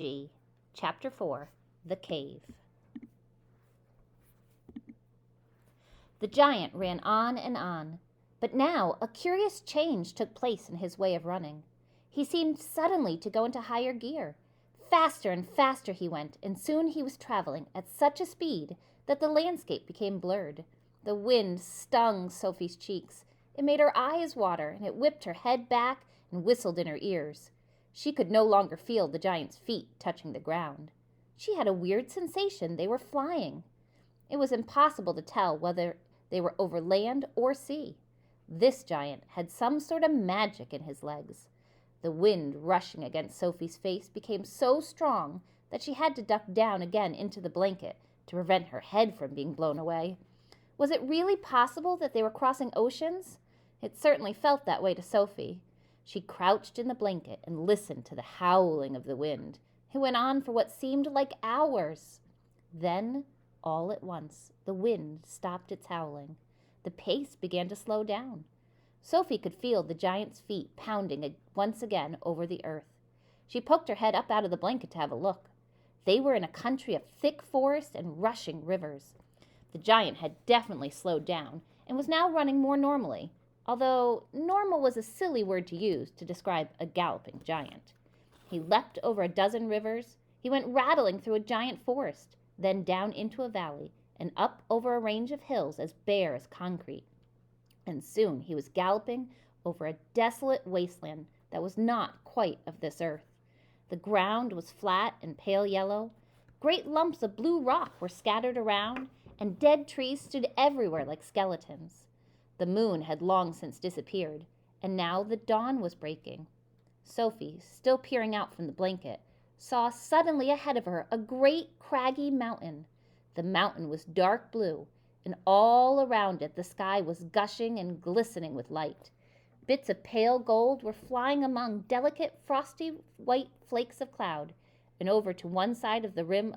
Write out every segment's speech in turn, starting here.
BFG Chapter 4 The Cave. The giant ran on and on, but now a curious change took place in his way of running. He seemed suddenly to go into higher gear. Faster and faster he went, and soon he was traveling at such a speed that the landscape became blurred. The wind stung Sophie's cheeks. It made her eyes water, and it whipped her head back and whistled in her ears. She could no longer feel the giant's feet touching the ground. She had a weird sensation they were flying. It was impossible to tell whether they were over land or sea. This giant had some sort of magic in his legs. The wind rushing against Sophie's face became so strong that she had to duck down again into the blanket to prevent her head from being blown away. Was it really possible that they were crossing oceans? It certainly felt that way to Sophie. She crouched in the blanket and listened to the howling of the wind. It went on for what seemed like hours. Then, all at once, the wind stopped its howling. The pace began to slow down. Sophie could feel the giant's feet pounding once again over the earth. She poked her head up out of the blanket to have a look. They were in a country of thick forest and rushing rivers. The giant had definitely slowed down and was now running more normally, although normal was a silly word to use to describe a galloping giant. He leapt over a dozen rivers. He went rattling through a giant forest, then down into a valley, and up over a range of hills as bare as concrete. And soon he was galloping over a desolate wasteland that was not quite of this earth. The ground was flat and pale yellow. Great lumps of blue rock were scattered around, and dead trees stood everywhere like skeletons. The moon had long since disappeared, and now the dawn was breaking. Sophie, still peering out from the blanket, saw suddenly ahead of her a great craggy mountain. The mountain was dark blue, and all around it the sky was gushing and glistening with light. Bits of pale gold were flying among delicate, frosty white flakes of cloud, and over to one side of the rim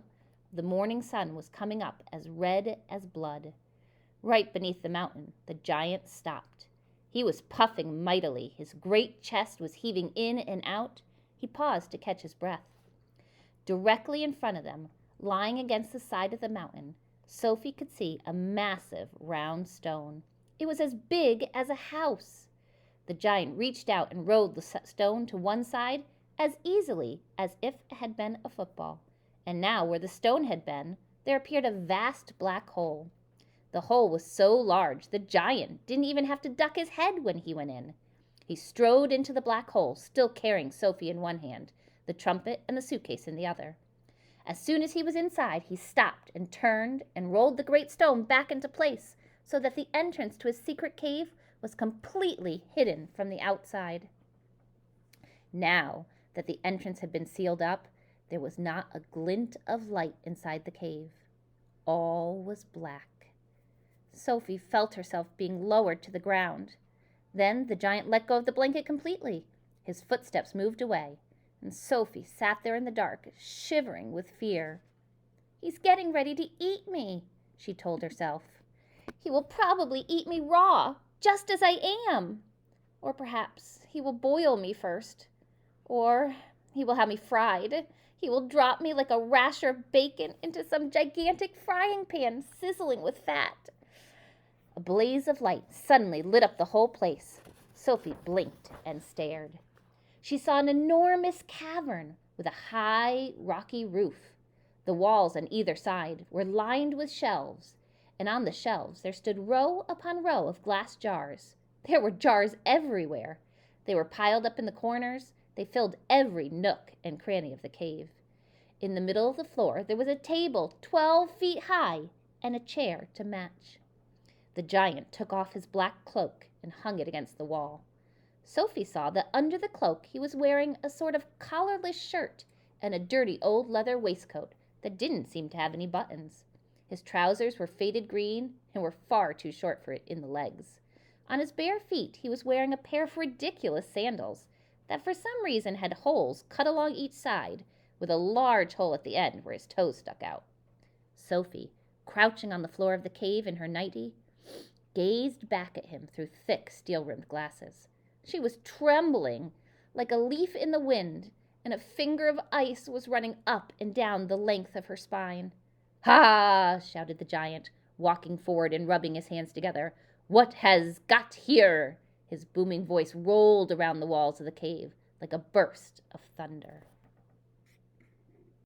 the morning sun was coming up as red as blood. Right beneath the mountain, the giant stopped. He was puffing mightily. His great chest was heaving in and out. He paused to catch his breath. Directly in front of them, lying against the side of the mountain, Sophie could see a massive round stone. It was as big as a house. The giant reached out and rolled the stone to one side as easily as if it had been a football. And now, where the stone had been, there appeared a vast black hole. The hole was so large the giant didn't even have to duck his head when he went in. He strode into the black hole, still carrying Sophie in one hand, the trumpet and the suitcase in the other. As soon as he was inside, he stopped and turned and rolled the great stone back into place so that the entrance to his secret cave was completely hidden from the outside. Now that the entrance had been sealed up, there was not a glint of light inside the cave. All was black. Sophie felt herself being lowered to the ground. Then the giant let go of the blanket completely. His footsteps moved away, and Sophie sat there in the dark, shivering with fear. "He's getting ready to eat me," she told herself. "He will probably eat me raw, just as I am. Or perhaps he will boil me first. Or he will have me fried. He will drop me like a rasher of bacon into some gigantic frying pan sizzling with fat." A blaze of light suddenly lit up the whole place. Sophie blinked and stared. She saw an enormous cavern with a high, rocky roof. The walls on either side were lined with shelves, and on the shelves there stood row upon row of glass jars. There were jars everywhere. They were piled up in the corners. They filled every nook and cranny of the cave. In the middle of the floor there was a table 12 feet high and a chair to match. The giant took off his black cloak and hung it against the wall. Sophie saw that under the cloak he was wearing a sort of collarless shirt and a dirty old leather waistcoat that didn't seem to have any buttons. His trousers were faded green and were far too short for it in the legs. On his bare feet he was wearing a pair of ridiculous sandals that for some reason had holes cut along each side, with a large hole at the end where his toes stuck out. Sophie, crouching on the floor of the cave in her nightie, gazed back at him through thick steel-rimmed glasses. She was trembling like a leaf in the wind, and a finger of ice was running up and down the length of her spine. "Ha!" shouted the giant, walking forward and rubbing his hands together. "What has got here?" His booming voice rolled around the walls of the cave like a burst of thunder.